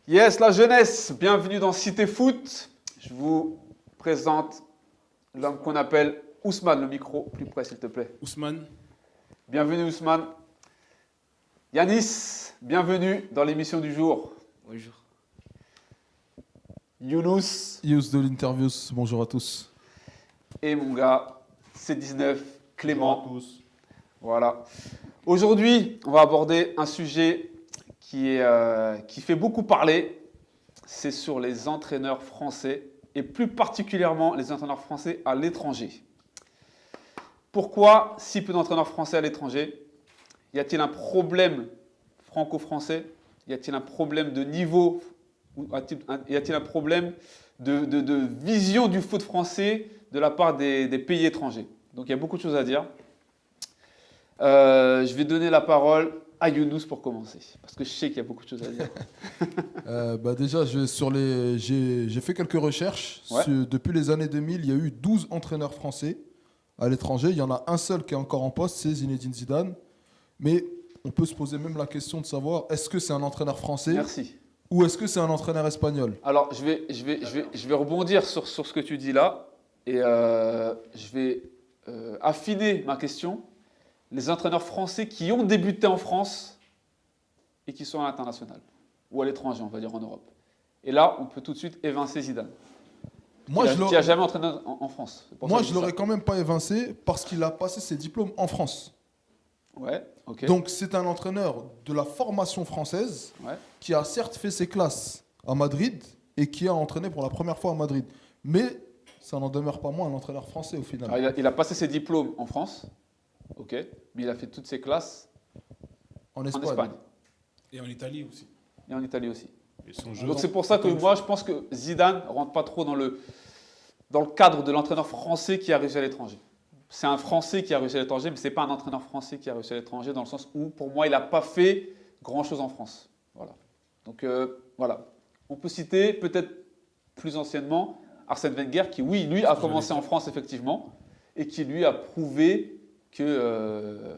Yes, la jeunesse, bienvenue dans Cité Foot. Je vous présente l'homme qu'on appelle Ousmane, le micro plus près s'il te plaît. Ousmane. Bienvenue Ousmane. Yanis, bienvenue dans l'émission du jour. Bonjour. Younous. Yous de l'Interviews, bonjour à tous. Et mon gars, C19, Clément. Bonjour à tous. Voilà. Aujourd'hui, on va aborder un sujet qui fait beaucoup parler. C'est sur les entraîneurs français et plus particulièrement les entraîneurs français à l'étranger. Pourquoi si peu d'entraîneurs français à l'étranger? Y a-t-il un problème franco-français? Y a-t-il un problème de niveau? Y a-t-il un problème de vision du foot français de la part des pays étrangers? Donc il y a beaucoup de choses à dire. Je vais donner la parole à Younous pour commencer, parce que je sais qu'il y a beaucoup de choses à dire. Déjà, j'ai fait quelques recherches. Ouais. Depuis les années 2000, il y a eu 12 entraîneurs français à l'étranger. Il y en a un seul qui est encore en poste, c'est Zinedine Zidane. Mais on peut se poser même la question de savoir, est-ce que c'est un entraîneur français Merci. ou est-ce que c'est un entraîneur espagnol? Alors, je vais rebondir sur ce que tu dis là, et je vais affiner ma question. Les entraîneurs français qui ont débuté en France et qui sont à l'international, ou à l'étranger, on va dire en Europe. Et là, on peut tout de suite évincer Zidane, qui a jamais entraîné en France. C'est pour ça Moi, que je dis l'aurais ça. quand même pas évincé parce qu'il a passé ses diplômes en France. Ouais, ok. Donc, c'est un entraîneur de la formation française Ouais. qui a certes fait ses classes à Madrid et qui a entraîné pour la première fois à Madrid. Mais ça n'en demeure pas moins un entraîneur français au final. Alors, il a passé ses diplômes en France, ok, mais il a fait toutes ses classes En en Espagne. Espagne Et en Italie aussi. et en Italie aussi. Et son jeu, Donc c'est pour ça que moi je pense que Zidane rentre pas trop dans le cadre de l'entraîneur français qui a réussi à l'étranger. C'est un Français qui a réussi à l'étranger, mais c'est pas un entraîneur français qui a réussi à l'étranger dans le sens où pour moi il n'a pas fait grand chose en France. Voilà. Donc voilà. On peut citer peut-être plus anciennement Arsène Wenger qui oui lui a commencé en France effectivement et qui lui a prouvé que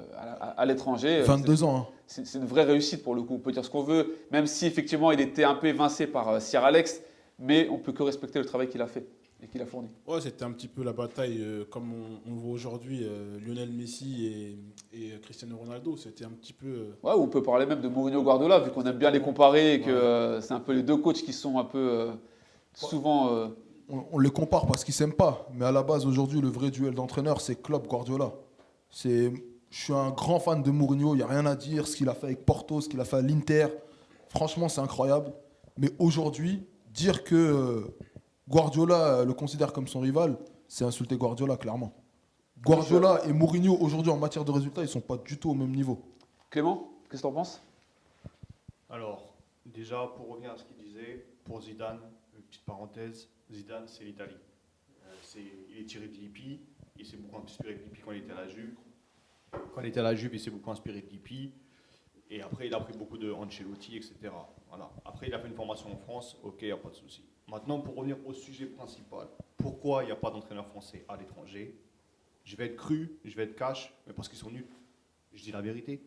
à l'étranger 22 ans. Hein. c'est une vraie réussite pour le coup. On peut dire ce qu'on veut, même si effectivement il était un peu évincé par Sir Alex, mais on peut que respecter le travail qu'il a fait et qu'il a fourni. Ouais, c'était un petit peu la bataille, comme on voit aujourd'hui, Lionel Messi et Cristiano Ronaldo. C'était un petit peu. Ouais, on peut parler même de Mourinho Guardiola, vu qu'on aime bien les comparer et que c'est un peu les deux coachs qui sont un peu souvent. On les compare parce qu'ils s'aiment pas. Mais à la base, aujourd'hui, le vrai duel d'entraîneurs, c'est Klopp-Guardiola. Je suis un grand fan de Mourinho, il n'y a rien à dire. Ce qu'il a fait avec Porto, ce qu'il a fait à l'Inter, franchement, c'est incroyable. Mais aujourd'hui, dire que Guardiola le considère comme son rival, c'est insulter Guardiola, clairement. Guardiola et Mourinho, aujourd'hui, en matière de résultats, ils ne sont pas du tout au même niveau. Clément, qu'est-ce que tu en penses? Alors, déjà, pour revenir à ce qu'il disait, pour Zidane, une petite parenthèse, Zidane, c'est l'Italie. Il est tiré de Lippi, il s'est beaucoup inspiré de Lippi quand il était à la Juve. Quand il était à la Juve, il s'est beaucoup inspiré de Lippi. Et après, il a pris beaucoup de Ancelotti, etc. Voilà. Après, il a fait une formation en France, ok, il n'y a pas de souci. Maintenant, pour revenir au sujet principal, pourquoi il n'y a pas d'entraîneur français à l'étranger? Je vais être cru, je vais être cash, mais parce qu'ils sont nuls. Je dis la vérité.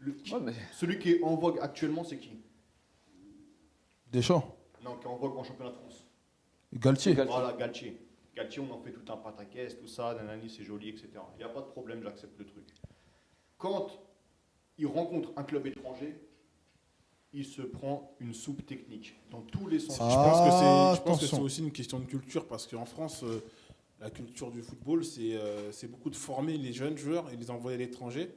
Ouais, mais Celui qui est en vogue actuellement, c'est qui? Deschamps, Non, qui est en vogue en championnat de France. Galtier. Galtier. Voilà, Galtier. Galtier, on en fait tout un pataquès, tout ça, nanani, c'est joli, etc. Il n'y a pas de problème, j'accepte le truc. Quand il rencontre un club étranger, il se prend une soupe technique dans tous les sens. Ah, Je pense que c'est attention. aussi une question de culture, parce qu'en France, la culture du football, c'est beaucoup de former les jeunes joueurs et les envoyer à l'étranger.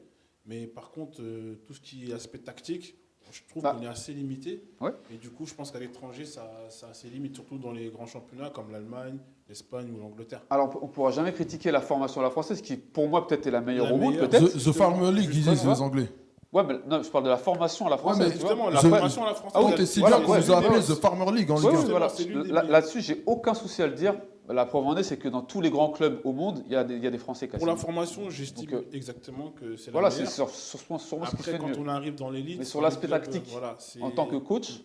Mais par contre, tout ce qui est aspect tactique, je trouve qu'on est assez limité. Ouais. Et du coup, je pense qu'à l'étranger, ça a ses limites, surtout dans les grands championnats comme l'Allemagne, l'Espagne ou l'Angleterre. alors on ne pourra jamais critiquer la formation à la française, qui pour moi peut-être est la meilleure La au monde, meilleure. peut-être. The Farmer League, ils disent Justement. les Anglais. Ouais, mais non, je parle de la formation à la française. mais tu vois. Justement, la The- formation à la française. Ah oui, Quand t'es si voilà, bien qu'on ouais, nous a appelé ouais. The Farmer League en Oui, Ligue 1. oui, voilà. c'est l'une des Là-dessus, j'ai aucun souci à le dire. La preuve en est, c'est que dans tous les grands clubs au monde, il y a des Français Pour quasiment. la formation, j'estime Donc, exactement que c'est la Voilà, c'est meilleure. sûrement ce qui se Après, fait de quand mieux. on arrive dans l'élite, Mais sur les l'aspect clubs, tactique, voilà, En tant que coach,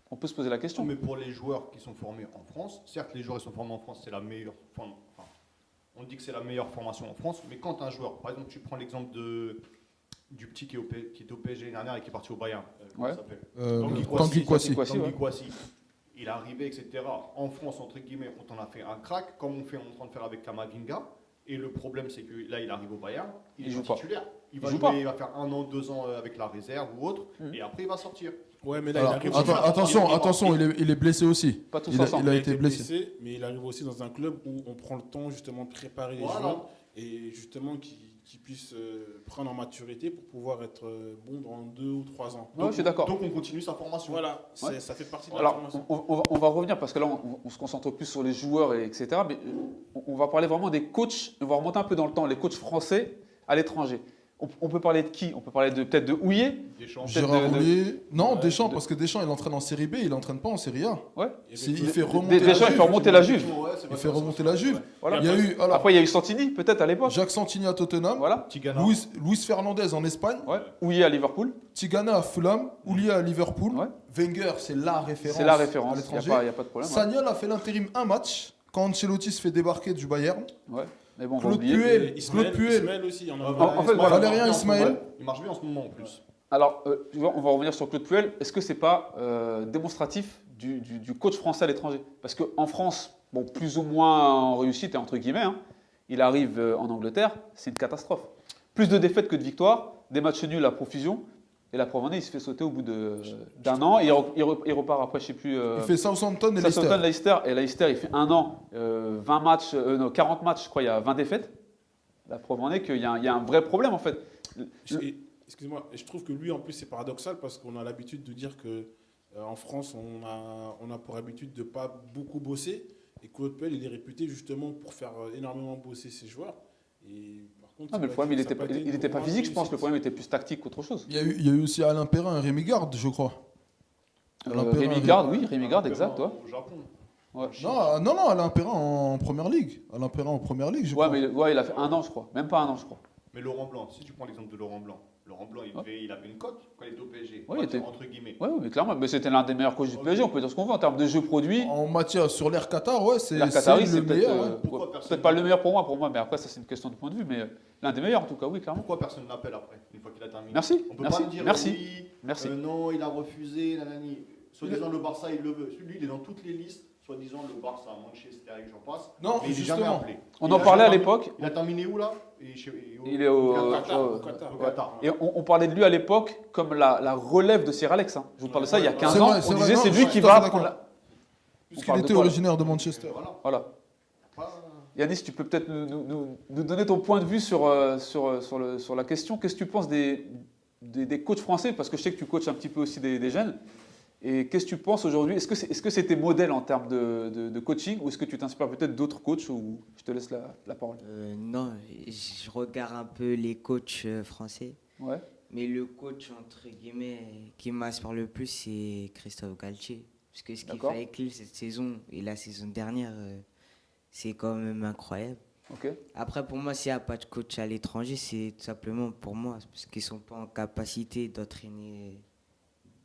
on peut se poser la question. Mais pour les joueurs qui sont formés en France, certes, les joueurs qui sont formés en France, c'est la meilleure. On dit que c'est la meilleure formation en France, mais quand un joueur, par exemple, tu prends l'exemple de du petit qui était au PSG l'année dernière et qui est parti au Bayern. Comment Ouais. il s'appelle Tanguy Tanguy Kouassi. Kouassi. Tanguy ouais. Kouassi. Il est arrivé, etc. En France, entre guillemets, on en a fait un crack, comme on est en train de faire avec Kamavinga. Et le problème, c'est que là, il arrive au Bayern, il est joue pas pas. titulaire. Il Il va joue jouer, pas. il va faire 1 an, 2 ans avec la réserve ou autre, Mhm. et après, il va sortir. Ouais, mais là, Alors, il arrive attention, il est blessé aussi. Pas tous Il a ensemble. été blessé. mais il arrive aussi dans un club où on prend le temps justement de préparer les Voilà. joueurs et justement qui puissent prendre en maturité pour pouvoir être bon dans 2 ou 3 ans. Ouais, je suis d'accord. Donc, on continue sa formation. Voilà, Ouais. ça fait partie de la Alors, formation. on va revenir parce que là, on se concentre plus sur les joueurs, etc. Mais on va parler vraiment des coachs. On va remonter un peu dans le temps, les coachs français à l'étranger. On peut parler de qui? On peut parler peut-être de Houillet. Deschamps. Gérard de- Houllier. Non, Ouais, Deschamps, de- parce que Deschamps, il entraîne en série B, il entraîne pas en série A. Ouais. Et Il puis, fait remonter Deschamps, la il fait Juve. remonter la Juve. Ouais, c'est Il vrai, fait ça, remonter ça, la ouais. Juve. Voilà. Il y a eu alors, Après, il y a eu Santini, peut-être à l'époque. Jacques Santini à Tottenham, Voilà. Tigana. Luis Fernandez en Espagne, Ouais. Houillet à Liverpool. Tigana à Fulham, Houllier à Liverpool. Ouais. Wenger, c'est la référence. C'est la à référence. Il l'étranger. n'y a pas de problème. Ouais. Sagnol a fait l'intérim un match quand Ancelotti se fait débarquer du Bayern. Ouais. Mais bon, on va Claude oublier. Puel. Ismaël, Claude Puel. Ismaël aussi, il y en a En fait, voilà. Valérien Ismaël. Il marche bien en ce moment en plus. Alors, tu vois, on va revenir sur Claude Puel. Est-ce que c'est pas démonstratif du coach français à l'étranger? Parce qu'en France, bon, plus ou moins en réussite, et entre guillemets, hein, il arrive en Angleterre, c'est une catastrophe. Plus de défaites que de victoires, des matchs nuls à profusion. Et la preuve en est, il se fait sauter au bout d'un an. Et il repart après, je sais plus. Il fait Southampton et Southampton, Leicester. Leicester. Et Leicester, il fait un an, 20 matchs, non, 40 matchs, je crois, il y a 20 défaites. La preuve en est qu'il y a un vrai problème, en fait. Excuse-moi, et je trouve que lui en plus c'est paradoxal parce qu'on a l'habitude de dire que en France on a pour habitude de pas beaucoup bosser et Claude Puel il est réputé justement pour faire énormément bosser ses joueurs et par contre Non, mais le problème, il ça a n'était été une pas grande physique, je pense. Le réussite. problème était plus tactique qu'autre chose. Il y a eu aussi Alain Perrin et Rémi Garde, je crois. Alain Perrin, Rémi Garde, oui, Rémi Garde, exact. Ouais. Au Japon. Ouais. Non, Alain Perrin en première ligue. Alain Perrin en première ligue, je Ouais, crois. mais ouais, il a fait un an, je crois. Même pas un an, je crois. Mais Laurent Blanc, si tu prends l'exemple de Laurent Blanc, il avait une cote quand il était au PSG. Ouais, On va il était- dire, entre guillemets. Ouais, mais clairement, mais c'était l'un des meilleurs coachs du PSG. On peut dire ce qu'on veut en termes de jeux produits. En matière sur l'air Qatar, ouais, c'est L'air Qatari, le c'est peut-être meilleur. ouais. Pourquoi ouais, personne peut-être pas le meilleur pour moi, mais après, ça, c'est une question de point de vue. Mais l'un des meilleurs, en tout cas, oui, clairement. Pourquoi personne ne l'appelle après, une fois qu'il a terminé? Merci, On peut merci, pas me dire merci, oui, merci. non, il a refusé, nanani. Soi-disant le Barça, il le veut. Lui, il est dans toutes les listes. Soi-disant le Barça, Manchester, et j'en passe. Non, Mais il est jamais justement. appelé. On Il en a parlait à jamais- l'époque. Il a terminé où là? Il est au Qatar, au- au Qatar. Au Qatar. Et on parlait de lui à l'époque comme la relève de Sir Alex. Hein. Je vous parle de ça il y a 15 C'est ans. vrai, On c'est disait vrai, c'est non, lui je qui suis tout à va fait prendre d'accord. la. On Puisqu'il parle de était quoi, là originaire de Manchester. Voilà. Voilà. Pas- Yanis, tu peux peut-être nous donner ton point de vue sur la question. Qu'est-ce que tu penses des coachs français? Parce que je sais que tu coaches un petit peu aussi des jeunes. Et qu'est-ce que tu penses aujourd'hui? Est-ce que c'est tes modèles en termes de coaching ou est-ce que tu t'inspires peut-être d'autres coachs ou je te laisse la parole. Non, je regarde un peu les coachs français. Ouais. Mais le coach, entre guillemets, qui m'inspire le plus, c'est Christophe Galtier. Parce que ce qu'il fait D'accord. avec Lille cette saison et la saison dernière, c'est quand même incroyable. Ok. Après, pour moi, s'il n'y a pas de coach à l'étranger, c'est tout simplement pour moi, parce qu'ils ne sont pas en capacité d'entraîner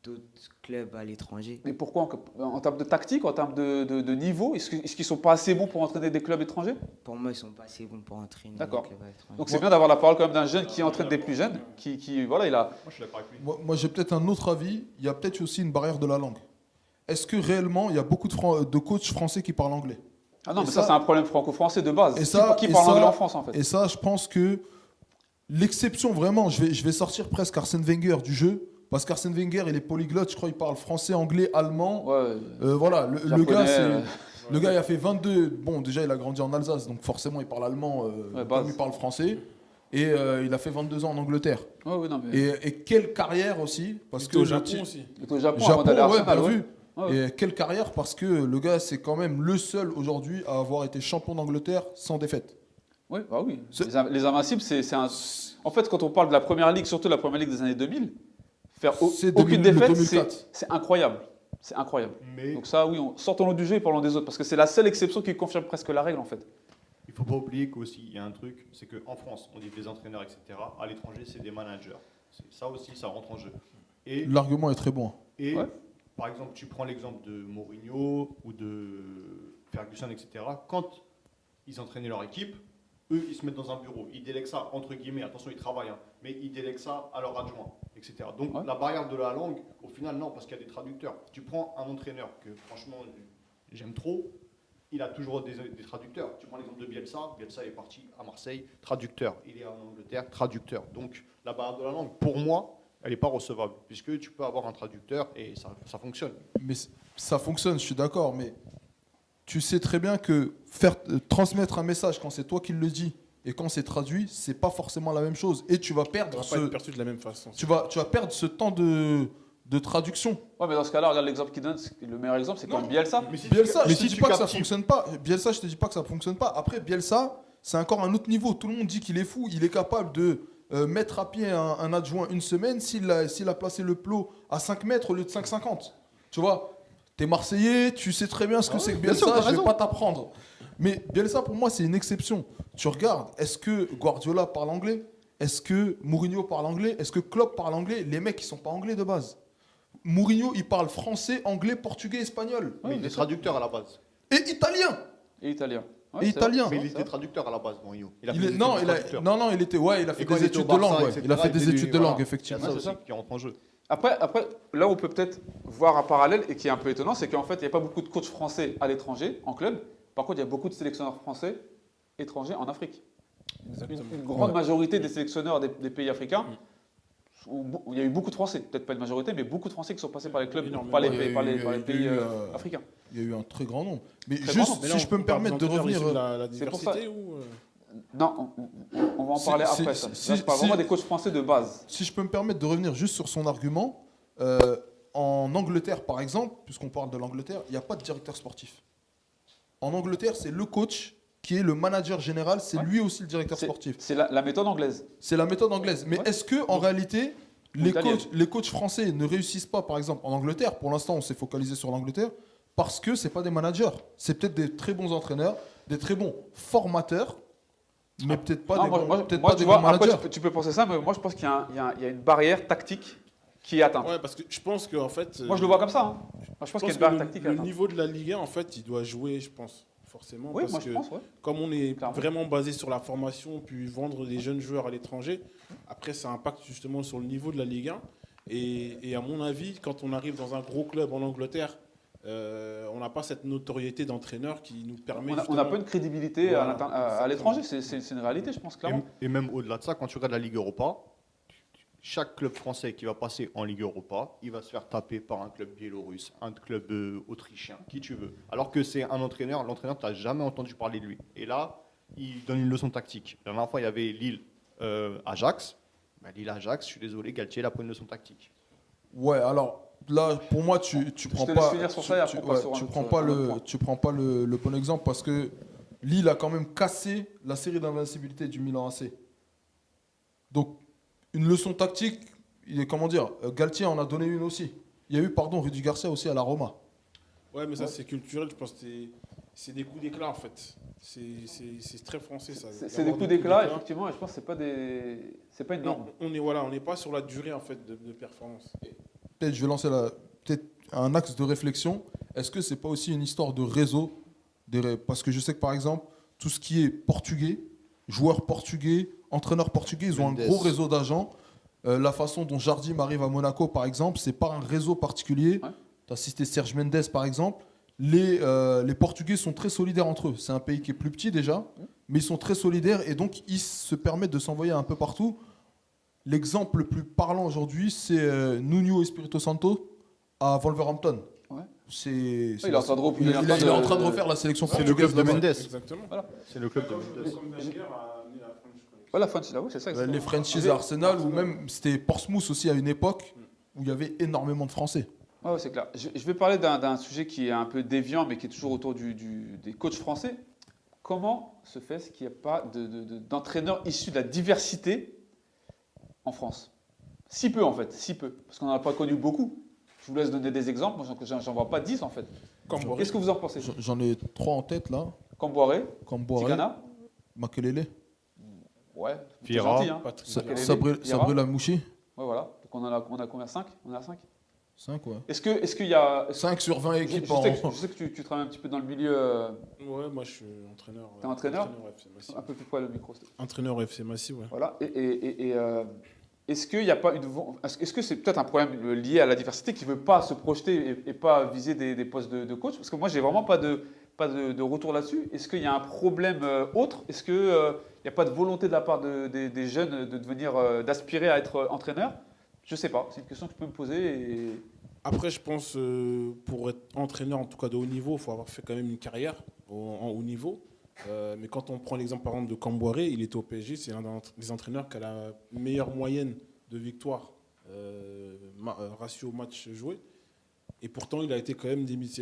d'autres clubs à l'étranger. Mais pourquoi en termes de tactique, en termes de niveau, est-ce qu'ils ne sont pas assez bons pour entraîner des clubs étrangers? Pour moi, ils ne sont pas assez bons pour entraîner D'accord. des clubs à l'étranger. Donc c'est bien d'avoir la parole quand même d'un jeune qui entraîne des plus jeunes, qui voilà, il a. Moi, je suis d'accord avec lui. Moi, j'ai peut-être un autre avis. Il y a peut-être aussi une barrière de la langue. Est-ce que réellement, il y a beaucoup de coachs français qui parlent anglais? Ah non, Et mais ça ça- c'est un problème franco-français de base. Et ça- qui et parle ça- anglais en France en fait? Et ça, je pense que l'exception, vraiment, je vais sortir presque Arsène Wenger du jeu. Parce qu'Arsène Wenger, il est polyglotte. Je crois qu'il parle français, anglais, allemand. Ouais. Voilà, le Japonais, gars, le gars, il a fait 22. Bon, déjà, il a grandi en Alsace, donc forcément, il parle allemand base. comme il parle français. Et il a fait 22 ans en Angleterre. Ouais, non, mais. Et quelle carrière aussi, parce que au le Japon ti- aussi. Il était au Japon, avant Japon, d'aller à ouais, Arsenal, bien ouais. vu. Ouais. Et quelle carrière, parce que le gars, c'est quand même le seul aujourd'hui à avoir été champion d'Angleterre sans défaite. Oui, bah oui. C'est- Les Invincibles, c'est un. En fait, quand on parle de la première ligue, surtout la première ligue des années 2000, faire C'est aucune 2000, défaite, 2004. c'est incroyable. C'est incroyable. Mais Donc ça, oui, sortons-le du jeu et parlons des autres, parce que c'est la seule exception qui confirme presque la règle en fait. il ne faut pas oublier qu'aussi, il y a un truc, c'est qu'en France, on dit des entraîneurs, etc. À l'étranger, c'est des managers. Ça aussi, ça rentre en jeu. Et, L'argument est très bon. et Ouais. par exemple, tu prends l'exemple de Mourinho ou de Ferguson, etc. Quand ils entraînaient leur équipe, eux, ils se mettent dans un bureau, ils délèguent ça, entre guillemets, attention, ils travaillent, hein, mais ils délèguent ça à leur adjoint, etc. Donc Ouais. la barrière de la langue, au final, non, parce qu'il y a des traducteurs. Tu prends un entraîneur que, franchement, j'aime trop, il a toujours des traducteurs. Tu prends l'exemple de Bielsa, Bielsa est parti à Marseille, traducteur. Il est en Angleterre, traducteur. Donc la barrière de la langue, pour moi, elle n'est pas recevable, puisque tu peux avoir un traducteur et ça fonctionne. Mais ça fonctionne, je suis d'accord, mais tu sais très bien que transmettre un message quand c'est toi qui le dis et quand c'est traduit, c'est pas forcément la même chose. Et tu vas Ça perdre va pas être perçu de la même façon. tu vas perdre ce temps de traduction. Ouais, mais dans ce cas-là, regarde l'exemple qu'il donne. Le meilleur exemple, c'est quand même Bielsa. Mais si Bielsa, tu, je te dis pas que ça captives- fonctionne pas. Bielsa, je te dis pas que ça fonctionne pas. Après, Bielsa, c'est encore un autre niveau. Tout le monde dit qu'il est fou. Il est capable de mettre à pied un adjoint une semaine s'il a placé le plot à 5 mètres au lieu de 5,50. Tu vois, t'es Marseillais, tu sais très bien ce que c'est que bien sûr, Bielsa, t'as je vais raison. pas t'apprendre. Mais Bielsa, pour moi, c'est une exception. Tu regardes, est-ce que Guardiola parle anglais? Est-ce que Mourinho parle anglais? Est-ce que Klopp parle anglais? Les mecs, ils sont pas anglais de base. Mourinho, il parle français, anglais, portugais, espagnol. Mais il est traducteur à la base. Et italien. Et italien. Et c'est italien. vrai, Mais il c'est était vrai. traducteur à la base, Mourinho. Il a fait Il des est- études non, de traducteur. il était, ouais, il a fait Et quand des il était au études de Barça, langue. Ouais. etc., Il a fait des était- études de voilà. langue, Il y a effectivement. ça Ouais, aussi c'est ça. qui rentre en jeu. Après, là où on peut peut-être voir un parallèle et qui est un peu étonnant, c'est qu'en fait, il n'y a pas beaucoup de coachs français à l'étranger, en club. Par contre, il y a beaucoup de sélectionneurs français étrangers en Afrique. Une grande Ouais. majorité des sélectionneurs des pays africains, où il y a eu beaucoup de Français, peut-être pas une majorité, mais beaucoup de Français qui sont passés par les clubs, Énormément. par les, Il y a par eu- les- il y a par les eu, pays africains. africains. Il y a eu un très grand nombre. Mais Très juste, grand nombre. Mais si là, je peux on me parle permettre de d'entraîneurs issus revenir. la C'est pour ça. diversité ou Non, on va en Si- parler si- après. Ça. si- Là, je parle si- vraiment des coachs français de base. Si je peux me permettre de revenir juste sur son argument, en Angleterre, par exemple, puisqu'on parle de l'Angleterre, il n'y a pas de directeur sportif. En Angleterre, c'est le coach qui est le manager général, c'est Ouais. lui aussi le directeur C'est sportif. c'est la méthode anglaise. C'est la méthode anglaise. Mais Ouais. est-ce que en réalité, les italienne. coachs français ne réussissent pas, par exemple, en Angleterre? Pour l'instant, on s'est focalisé sur l'Angleterre parce que c'est pas des managers. C'est peut-être des très bons entraîneurs, des très bons formateurs, mais peut-être pas Non, des moi, bons, moi, peut-être moi, pas tu des vois, bons après, managers. tu peux penser ça, mais moi, je pense qu'il y a une barrière tactique qui est atteinte. Ouais, parce que je pense qu'en fait. Moi, je le vois comme ça. Hein. Moi, je pense qu'il y a une barrière tactique à le atteindre. niveau de la Ligue 1, en fait, il doit jouer, je pense, forcément. Oui, parce moi, je que pense, ouais. comme on est Clairement. vraiment basé sur la formation, puis vendre des jeunes joueurs à l'étranger, après, ça impacte justement sur le niveau de la Ligue 1. Et à mon avis, quand on arrive dans un gros club en Angleterre, on n'a pas cette notoriété d'entraîneur qui nous permet. On a justement- peu de crédibilité Voilà, à l'étranger, c'est une réalité, je pense, clairement. Et même au-delà de ça, quand tu regardes la Ligue Europa, chaque club français qui va passer en Ligue Europa, il va se faire taper par un club biélorusse, un club autrichien, qui tu veux. Alors que c'est un entraîneur, l'entraîneur, tu n'as jamais entendu parler de lui. Et là, il donne une leçon tactique. La dernière fois, il y avait Lille-Ajax. Lille-Ajax, je suis désolé, Galtier, il a pris une leçon tactique. Ouais, alors là, pour moi, tu Je prends te laisse pas, finir sur tu, ça et après, tu- on passe ouais, sur tu un prends autre- pas un autre le, point. tu prends pas le bon exemple parce que Lille a quand même cassé la série d'invincibilité du Milan AC. Donc, une leçon tactique, comment dire, Galtier en a donné une aussi. Il y a eu, pardon, Rudy Garcia aussi à la Roma. Ouais, mais ça, c'est culturel. Je pense que c'est des coups d'éclat, en fait. C'est très français, ça. C'est des coups d'éclat, effectivement, et je pense que c'est pas une norme. Non, on n'est pas sur la durée, en fait, de performance. Peut-être je vais lancer peut-être un axe de réflexion. Est-ce que c'est pas aussi une histoire de réseau parce que je sais que par exemple, tout ce qui est portugais, joueurs portugais, entraîneurs portugais, ils ont Mendes. un gros réseau d'agents. La façon dont Jardim arrive à Monaco, par exemple, c'est pas un réseau particulier. Ouais. Tu as cité Serge Mendes, par exemple. Les Portugais sont très solidaires entre eux. C'est un pays qui est plus petit déjà, mais ils sont très solidaires et donc ils se permettent de s'envoyer un peu partout. L'exemple le plus parlant aujourd'hui, c'est Nuno Espirito Santo à Wolverhampton. Ouais. C'est, Il est en train de reprendre- il est en train de refaire la sélection C'est le portugaise club de base. Mendes. Exactement. C'est le club de Mendes. Comme Wenger a amené la French Connection. Voilà, fin de oui, c'est ça. Les exactement. franchises à Arsenal ou même c'était Portsmouth aussi à une époque où il y avait énormément de Français. Ouais, c'est clair. Je vais parler d'un sujet qui est un peu déviant, mais qui est toujours autour des coachs français. Comment se fait-ce qu'il n'y a pas d'entraîneurs issus de la diversité en France? Si peu, en fait, si peu. Parce qu'on n'en a pas connu beaucoup. Je vous laisse donner des exemples. Moi, j'en vois pas 10, en fait. Camboré. Qu'est-ce que vous en pensez? J'en ai 3 en tête là. Camboiré, Camboire, Tigana. Makelele, Ouais, c'est Fiera. gentil, hein. Patrick Sa- Vieira. Sa- Vieira. Sabré Lamouchi. Ouais, voilà. Donc on a combien? 5? On a 5? 5, ouais. Est-ce qu'il y a... 5 sur 20 Je, équipes je sais que tu travailles un petit peu dans le milieu. Ouais, moi je suis entraîneur. T'es entraîneur Entraîneur FC Massy. Un peu plus près le micro. s'il te plaît. Entraîneur FC Massy, ouais. Voilà. Est-ce qu'il n'y a pas une... Est-ce que c'est peut-être un problème lié à la diversité qui ne veut pas se projeter et pas viser des postes de coach? Parce que moi, j'ai vraiment pas de retour là-dessus. Est-ce qu'il y a un problème autre? Est-ce qu'il n'y a pas de volonté de la part des jeunes de devenir, d'aspirer à être entraîneur? Je ne sais pas. C'est une question que je peux me poser. Après, je pense pour être entraîneur, en tout cas de haut niveau, il faut avoir fait quand même une carrière en haut niveau. Mais quand on prend l'exemple par exemple de Camboiré, il était au PSG, c'est l'un des entraîneurs qui a la meilleure moyenne de victoires, ratio match joué. Et pourtant, il a été quand même démis de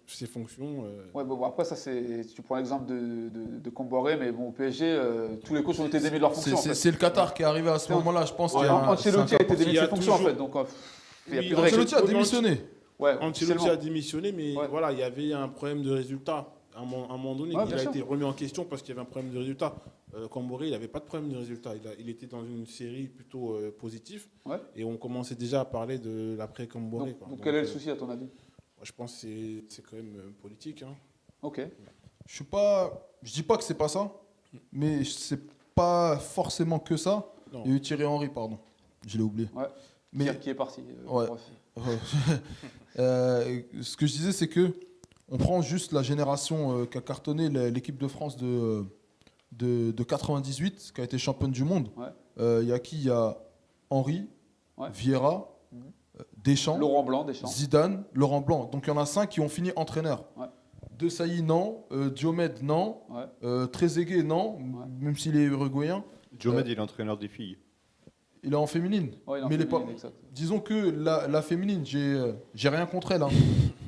ses fonctions. Ouais, bon, après, ça, c'est. Tu prends l'exemple de Comboré, mais bon, au PSG, tous les coachs ont été démis de leurs fonctions. En fait. C'est le Qatar qui est arrivé à ce moment-là, je pense. Ancelotti a été démis de ses Il y a fonctions, en toujours- fait. Donc, il y a Oui, plus de règles. Ancelotti a démissionné. Ouais, Ancelotti officiellement. a démissionné, mais Ouais. voilà, il y avait un problème de résultat. À un moment donné, Ouais, il bien a sûr. été remis en question parce qu'il y avait un problème de résultat. Camboré, il n'avait pas de problème de résultat. Il était dans une série plutôt positive. Ouais. Et on commençait déjà à parler de l'après-Camboré. Donc, quel est le souci, à ton avis? Je pense que c'est quand même politique. Hein. Ok. Je dis pas que c'est pas ça, mais c'est pas forcément que ça. Non. Il y a eu Thierry Henry, pardon. Je l'ai oublié. Ouais. Mais Qui est parti. Ouais. bref. ce que je disais, c'est que on prend juste la génération qui a cartonné l'équipe de France de 98, qui a été championne du monde. Ouais. Il y a qui? Il y a Henry, Ouais. Vieira, Mhm. Deschamps, Laurent Blanc, Deschamps. Zidane, Laurent Blanc. Donc il y en a 5 qui ont fini entraîneur. Ouais. De Sailly, non. Diomède, non. Ouais. Trezeguet, non. Même s'il est uruguayen. Diomed, il est entraîneur des filles. Il est en féminine. Ouais, il en Mais il est féminine, pas- exact. Disons que la féminine, j'ai rien contre elle. Hein.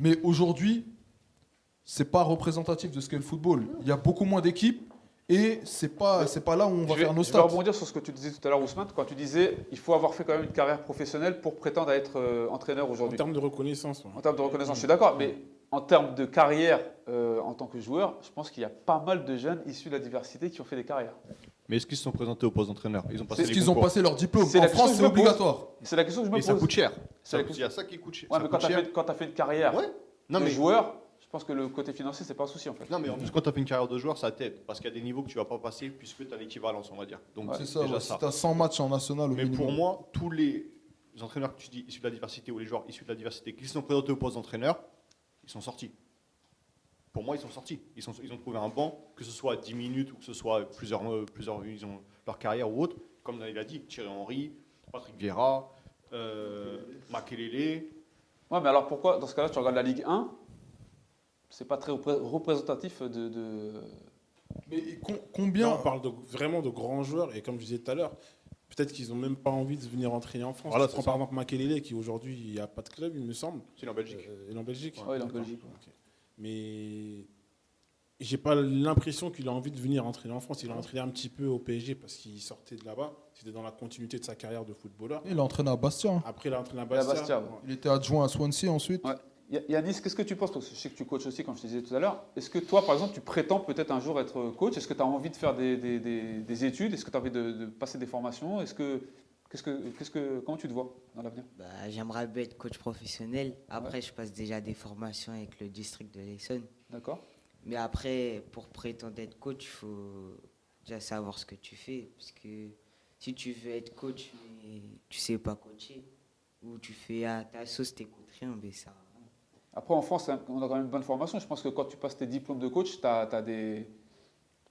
Mais aujourd'hui, c'est pas représentatif de ce qu'est le football. Il y a beaucoup moins d'équipes et c'est pas là où on va faire nos Je vais stats. rebondir sur ce que tu disais tout à l'heure, Ousmane, quand tu disais il faut avoir fait quand même une carrière professionnelle pour prétendre à être entraîneur En aujourd'hui. termes de reconnaissance. Ouais. En termes de reconnaissance, je suis d'accord, mais en termes de carrière en tant que joueur, je pense qu'il y a pas mal de jeunes issus de la diversité qui ont fait des carrières. Mais est-ce qu'ils se sont présentés au poste d'entraîneur? Ils ont passé Est-ce les qu'ils ont concours. passé leur diplôme? C'est En la question France, que c'est je me pose. obligatoire. C'est la question que je me Mais pose. ça coûte cher. C'est la Il y a ça qui coûte cher. Ouais, Ça mais coûte cher. quand tu as fait une carrière Ouais. Non, de mais joueur, je pense que le côté financier, c'est pas un souci en fait. Non, mais en plus, quand tu as fait une carrière de joueur, ça t'aide. Parce qu'il y a des niveaux que tu vas pas passer puisque tu as l'équivalence, on va dire. Donc, C'est ça, déjà ouais. Si tu as 100 matchs en national au Mais minimum. pour moi, tous les entraîneurs que tu dis issus de la diversité ou les joueurs issus de la diversité qui se sont présentés au poste d'entraîneur, ils sont sortis. Pour moi, ils sont sortis. Ils ont trouvé un banc, que ce soit 10 minutes ou que ce soit plusieurs ils ont leur carrière ou autre. Comme il a dit, Thierry Henry, Patrick Vieira, Makelele. Ouais, mais alors pourquoi, dans ce cas-là, tu regardes la Ligue 1, c'est pas très représentatif de... Mais Là, combien on parle vraiment de grands joueurs. Et comme je disais tout à l'heure, peut-être qu'ils n'ont même pas envie de venir entraîner en France. Voilà, Tu prends c'est par ça. exemple Makelele, qui aujourd'hui, il n'y a pas de club, il me semble. C'est en Belgique. Il est en Belgique. Ouais, il est en D'accord. Belgique, ouais. Ok. Mais j'ai pas l'impression qu'il a envie de venir entraîner en France. Il a entraîné un petit peu au PSG parce qu'il sortait de là-bas. C'était dans la continuité de sa carrière de footballeur. Il a entraîné à Bastia. Hein. Après, il a entraîné à À Bastia. Bastia, ouais. Il était adjoint à Swansea ensuite. Ouais. Yanis, qu'est-ce que tu penses? Parce que je sais que tu coaches aussi, comme je te disais tout à l'heure. Est-ce que toi, par exemple, tu prétends peut-être un jour être coach? Est-ce que tu as envie de faire des études? Est-ce que tu as envie de passer des formations? Comment tu te vois dans l'avenir? Bah, j'aimerais bien être coach professionnel. Après, je passe déjà des formations avec le district de l'Essonne. D'accord. Mais après, pour prétendre être coach, il faut déjà savoir ce que tu fais. Parce que si tu veux être coach, mais tu sais pas coacher, ou tu fais à ta sauce, t'écoutes rien, mais ça. Après, en France, on a quand même une bonne formation. Je pense que quand tu passes tes diplômes de coach, tu as des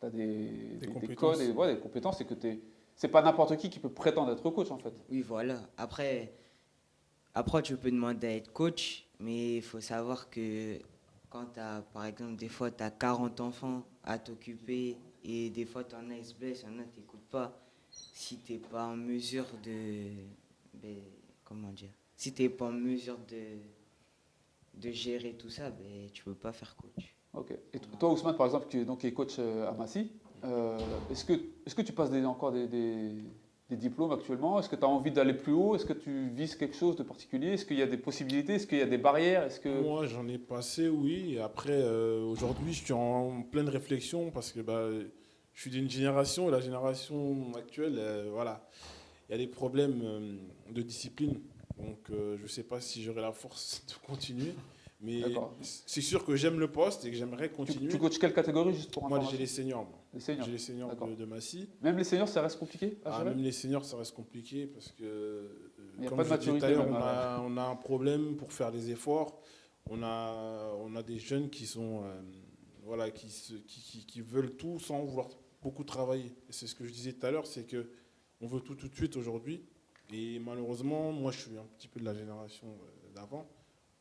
compétences. codes et des compétences et que c'est pas n'importe qui peut prétendre être coach en fait. Oui, voilà. Après, tu peux demander à être coach, mais il faut savoir que quand tu as, par exemple, des fois, tu as 40 enfants à t'occuper et des fois, tu en as, ils se blessent, il y en a, tu n'écoutes pas. Si tu n'es pas en mesure comment dire? Si tu n'es pas en mesure de gérer tout ça, tu ne peux pas faire coach. Ok. Et toi, Ousmane, par exemple, qui est coach à Massy, est-ce que tu passes encore des diplômes actuellement? Est-ce que tu as envie d'aller plus haut? Est-ce que tu vises quelque chose de particulier? Est-ce qu'il y a des possibilités? Est-ce qu'il y a des barrières? Moi, j'en ai passé, oui. Et après, aujourd'hui, je suis en pleine réflexion parce que je suis d'une génération, et la génération actuelle, voilà, il y a des problèmes de discipline. Donc, je ne sais pas si j'aurai la force de continuer. Mais D'accord. c'est sûr que j'aime le poste et que j'aimerais continuer. Tu coaches quelle catégorie, juste pour Moi, information? j'ai les seniors. Moi. Les seniors. J'ai les seniors D'accord. de Massy. Même les seniors, ça reste compliqué à gérer? Même les seniors, ça reste compliqué parce que, Il y a comme pas de je disais tout à maturité, l'heure, même, on a un problème pour faire des efforts. On a des jeunes qui sont, voilà, qui veulent tout sans vouloir beaucoup travailler. Et c'est ce que je disais tout à l'heure, c'est que on veut tout de suite aujourd'hui. Et malheureusement, moi, je suis un petit peu de la génération d'avant,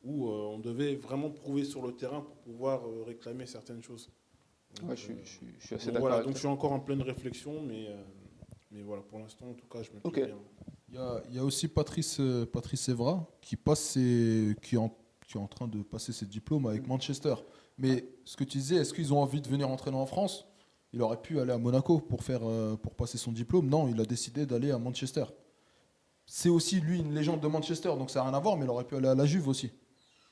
où on devait vraiment prouver sur le terrain pour pouvoir réclamer certaines choses. Donc, Ouais, je suis assez donc d'accord voilà, avec donc je toi. suis encore en pleine réflexion, mais voilà, pour l'instant, en tout cas, je me plais Ok. bien. Il y a aussi Patrice Evra qui est en train de passer ses diplômes avec Manchester. Mais ce que tu disais, est-ce qu'ils ont envie de venir entraîner en France? Il aurait pu aller à Monaco pour passer son diplôme. Non, il a décidé d'aller à Manchester. C'est aussi, lui, une légende de Manchester, donc ça n'a rien à voir, mais il aurait pu aller à la Juve aussi.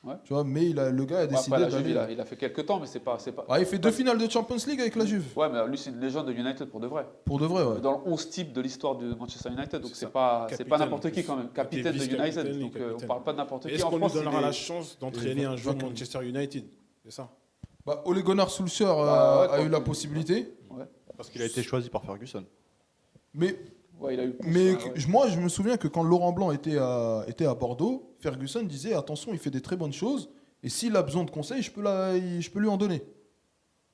Ouais. Tu vois, mais le gars a Après, décidé la Juve, d'aller... il a fait quelques temps, mais c'est pas. Ah, il fait 2 finales de Champions League avec la Juve. Ouais, mais lui, c'est une légende de United pour de vrai. Pour de vrai, ouais. Dans le 11 type de l'histoire de Manchester United, donc C'est c'est ça. pas Capitaine, n'importe en qui plus. quand même. Il Capitaine était de vice-capitaine United, et donc on capitaine. parle pas de n'importe qui. Est-ce En qu'on lui France, donnera il est- la chance d'entraîner un joueur de Manchester United? C'est ça. Bah, Ole Gunnar Solskjaer Bah, ouais, a quand eu la tu- possibilité, Parce qu'il a été choisi par Ferguson. mais Ouais, il a eu le pouce, Mais ouais. moi, je me souviens que quand Laurent Blanc était à Bordeaux, Ferguson disait attention, il fait des très bonnes choses, et s'il a besoin de conseils, je peux lui en donner.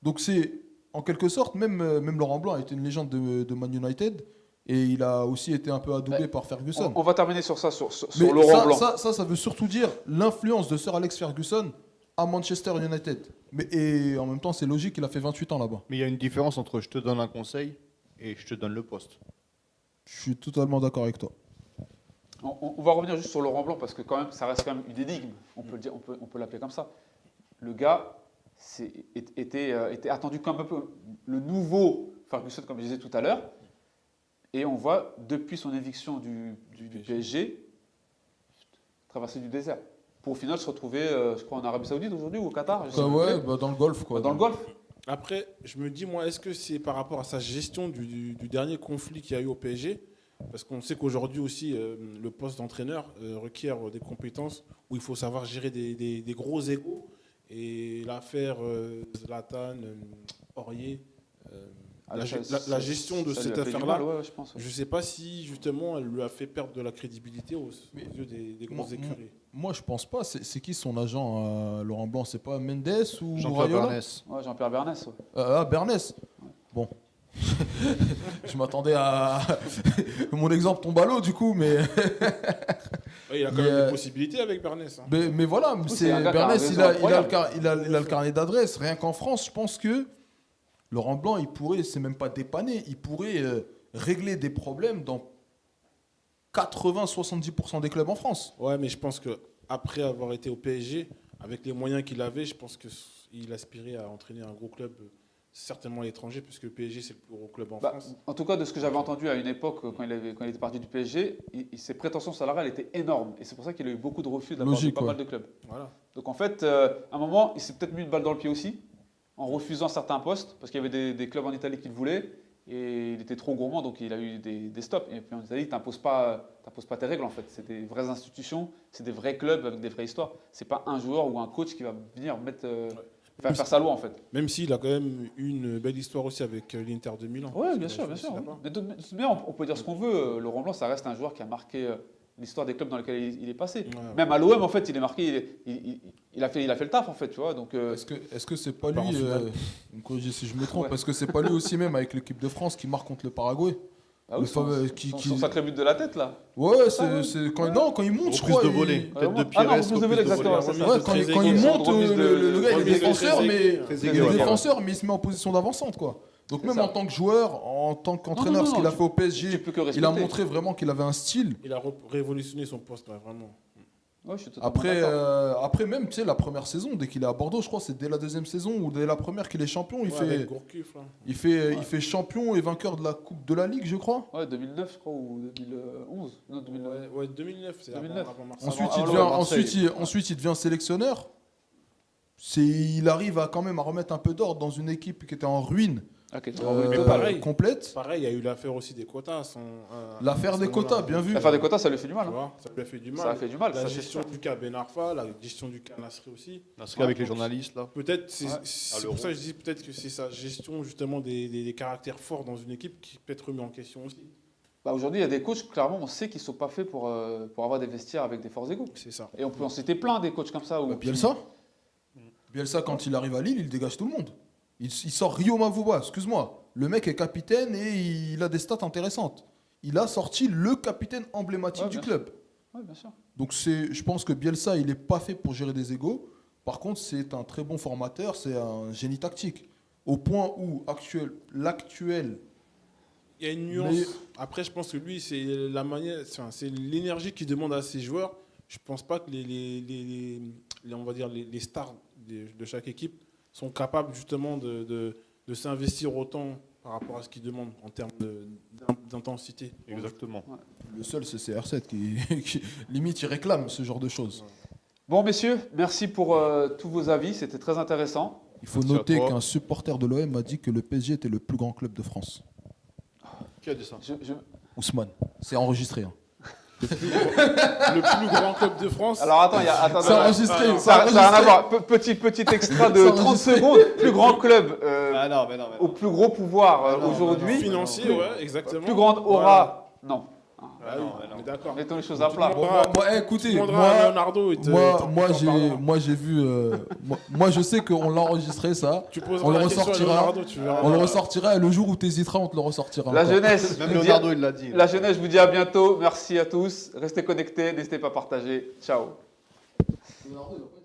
Donc c'est, en quelque sorte, même Laurent Blanc a été une légende de Man United, et il a aussi été un peu adoubé Ouais. par Ferguson. On va terminer sur ça, sur Mais Laurent Blanc. ça veut surtout dire l'influence de Sir Alex Ferguson à Manchester United. Et en même temps, c'est logique, il a fait 28 ans là-bas. Mais il y a une différence entre je te donne un conseil et je te donne le poste. Je suis totalement d'accord avec toi. On va revenir juste sur Laurent Blanc parce que quand même, ça reste quand même une énigme. On peut le dire, on peut l'appeler comme ça. Le gars était attendu comme un peu le nouveau Ferguson, comme je disais tout à l'heure. Et on voit depuis son éviction du PSG traverser du désert. Pour au final se retrouver, je crois, en Arabie Saoudite aujourd'hui ou au Qatar. je sais Ouais, plus. bah, dans le golf, quoi. Dans le golf. Après, je me dis, moi, est-ce que c'est par rapport à sa gestion du dernier conflit qu'il y a eu au PSG? Parce qu'on sait qu'aujourd'hui aussi, le poste d'entraîneur requiert des compétences où il faut savoir gérer des gros égos. Et l'affaire Zlatan, Aurier, la gestion de ça lui cette a fait du affaire-là, mal, ouais, je pense. Ouais. je ne sais pas si justement elle lui a fait perdre de la crédibilité aux yeux des grosses écuries. Moi, je pense pas. C'est qui son agent, Laurent Blanc? C'est pas Mendes ou Jean-Pierre Raiola? Bernès. Ouais, Jean-Pierre Bernès. Ouais. Bernès. Bon. Je m'attendais à. Mon exemple tombe à l'eau, du coup, mais. Ouais, il a quand Mais, même des possibilités avec Bernès. Hein. Mais voilà, c'est un gars qui a un Bernès, réseau il a incroyable. le carnet d'adresse. Rien qu'en France, je pense que Laurent Blanc, il pourrait, c'est même pas dépanner, il pourrait régler des problèmes dans 80-70% des clubs en France. Ouais, mais je pense qu'après avoir été au PSG, avec les moyens qu'il avait, je pense qu'il aspirait à entraîner un gros club, certainement à l'étranger, puisque le PSG, c'est le plus gros club en Bah, France. en tout cas, de ce que j'avais entendu à une époque, quand il était parti du PSG, ses prétentions salariales étaient énormes. Et c'est pour ça qu'il a eu beaucoup de refus de la part de Logique, pas ouais. mal de clubs. Voilà. Donc en fait, à un moment, il s'est peut-être mis une balle dans le pied aussi, en refusant certains postes, parce qu'il y avait des clubs en Italie qui le voulaient, et il était trop gourmand, donc il a eu des stops. Et puis en Italie, tu n'imposes pas tes règles, en fait. C'est des vraies institutions, c'est des vrais clubs avec des vraies histoires. C'est pas un joueur ou un coach qui va venir faire sa loi, en fait. Même s'il a quand même eu une belle histoire aussi avec l'Inter de Milan. Oui, bien C'est sûr, la bien chose sûr. là-bas. Mais de toute manière, on peut dire ce qu'on veut. Laurent Blanc, ça reste un joueur qui a marqué l'histoire des clubs dans lesquels il est passé. Ouais. Même à l'OM, en fait, il est marqué, il a fait le taf, en fait, tu vois. Donc, Est-ce que c'est pas part en lui, finale. vous me corrigez si je me trompe, Ouais. est-ce que c'est pas lui aussi même avec l'équipe de France qui marque contre le Paraguay? ah oui, le son, fameux- son sacré but de la tête, là. Ouais, ça, c'est quand il monte, je Reprise crois. de volée. Ah, Tête non, de Pires, reprise de volée, exactement, c'est ça. Ouais, de quand Trezeguet, il c'est monte, une remise de- le gars il est remise de défenseur, Trezeguet. mais Trezeguet, il est ouais, défenseur, mais il se met en position d'avancante, quoi. Donc C'est même ça. en tant que joueur, en tant qu'entraîneur, Non, ce qu'il a tu- fait au Tu PSG, peux que il a respecter. montré vraiment qu'il avait un style. Il a révolutionné son poste, ouais, vraiment. Ouais, je suis totalement Après, d'accord. après même, tu sais, la première saison, dès qu'il est à Bordeaux, je crois, c'est dès la deuxième saison ou dès la première qu'il est champion, Ouais, avec Gourcuff, là. il fait champion et vainqueur de la Coupe de la Ligue, je crois. Ouais, 2009, je crois, ou 2011. Non, 2009. Ouais, 2009, c'est 2009. avant Marseille. Ensuite, il devient sélectionneur. Il arrive à quand même à remettre un peu d'ordre dans une équipe qui était en ruine. Ok. Mais pareil. complète. Pareil, il y a eu l'affaire aussi des quotas. L'affaire des quotas, bien vu. L'affaire des quotas, ça lui fait du mal. Tu hein. vois, ça lui a fait du mal. Ça a fait du mal. La ça, c'est gestion sûr. du cas Ben Arfa, la gestion du cas Nasri aussi. Avec les journalistes, là. Peut-être, Ouais. c'est À pour l'Euro. ça que je dis peut-être que c'est sa gestion justement des caractères forts dans une équipe qui peut être remis en question aussi. Bah, aujourd'hui, il y a des coachs, clairement, on sait qu'ils ne sont pas faits pour avoir des vestiaires avec des forts égaux. C'est ça. Et on peut en citer plein des coachs comme ça. Où Bielsa Bielsa, quand il arrive à Lille, il dégage tout le monde. Il sort Rio Mavuba, excuse-moi. Le mec est capitaine et il a des stats intéressantes. Il a sorti le capitaine emblématique Ouais, du bien club. Ouais, bien sûr. Donc je pense que Bielsa, il n'est pas fait pour gérer des égos. Par contre, c'est un très bon formateur, c'est un génie tactique. Au point où l'actuel... Il y a une nuance. Mais- Après, je pense que lui, c'est la manière, enfin, c'est l'énergie qu'il demande à ses joueurs. Je pense pas que on va dire les stars de chaque équipe sont capables justement de s'investir autant par rapport à ce qu'ils demandent en termes d'intensité. Exactement. Le seul, c'est CR7 qui limite, il réclame ce genre de choses. Bon, messieurs, merci pour tous vos avis. C'était très intéressant. Il faut Merci à noter toi. qu'un supporter de l'OM m'a dit que le PSG était le plus grand club de France. Qui a dit ça? Ousmane, c'est enregistré. Hein. Le plus grand club de France. Alors attends, attends, C'est enregistré. ça c'est n'a rien à enregistré. voir. Petit extra de C'est 30 enregistré. secondes. Plus grand club Ah non, mais non. au plus gros pouvoir Ah non, aujourd'hui. Financier, Plus- ouais, exactement. Plus grande aura. Non. Ah oui, on est d'accord. Mettons les choses à Tu plat. demanderas- Moi, écoutez, tu demanderas à moi, Leonardo, il t'en parlera. moi, j'ai vu. Moi, je sais qu'on l'a enregistré, ça. Tu poseras on le la question à ressortira. Leonardo, tu verras. On le ressortira et le jour où tu hésiteras, on te le ressortira. La encore. jeunesse, Même je vous dis- Leonardo, il l'a dit. la jeunesse, je vous dis à bientôt. Merci à tous. Restez connectés. N'hésitez pas à partager. Ciao. Leonardo, il a pas